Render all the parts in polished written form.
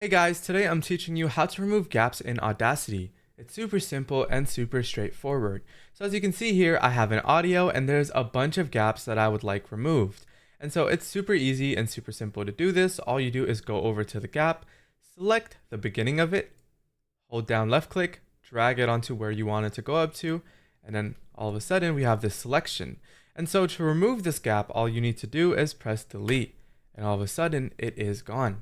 Hey guys, today I'm teaching you how to remove gaps in Audacity. It's super simple and super straightforward. So as you can see here, I have an audio and there's a bunch of gaps that I would like removed. And so it's super easy and super simple to do this. All you do is go over to the gap, select the beginning of it, hold down left click, drag it onto where you want it to go up to, and then all of a sudden we have this selection. And so to remove this gap, all you need to do is press delete, and all of a sudden it is gone.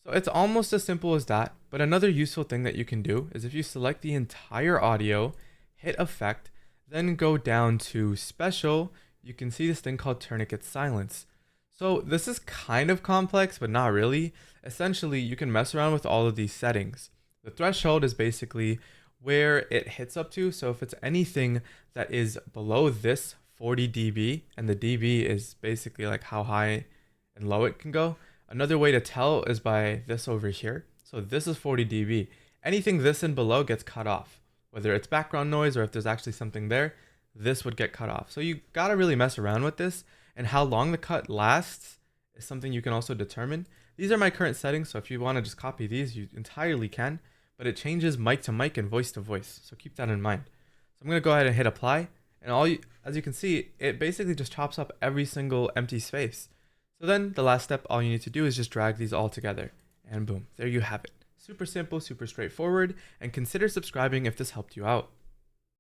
So it's almost as simple as that, but another useful thing that you can do is if you select the entire audio, hit effect, then go down to special, you can see this thing called tourniquet silence. So this is kind of complex, but not really. Essentially, you can mess around with all of these settings. The threshold is basically where it hits up to. So if it's anything that is below this 40 dB, and the dB is basically like how high and low it can go. Another way to tell is by this over here. So this is 40 dB. Anything this and below gets cut off. Whether it's background noise or if there's actually something there, this would get cut off. So you gotta really mess around with this, and how long the cut lasts is something you can also determine. These are my current settings, so if you want to just copy these, you entirely can, but it changes mic to mic and voice to voice. So keep that in mind. So I'm gonna go ahead and hit apply, and as you can see, it basically just chops up every single empty space. So then the last step, all you need to do is just drag these all together, and boom, there you have it. Super simple, super straightforward, and consider subscribing if this helped you out.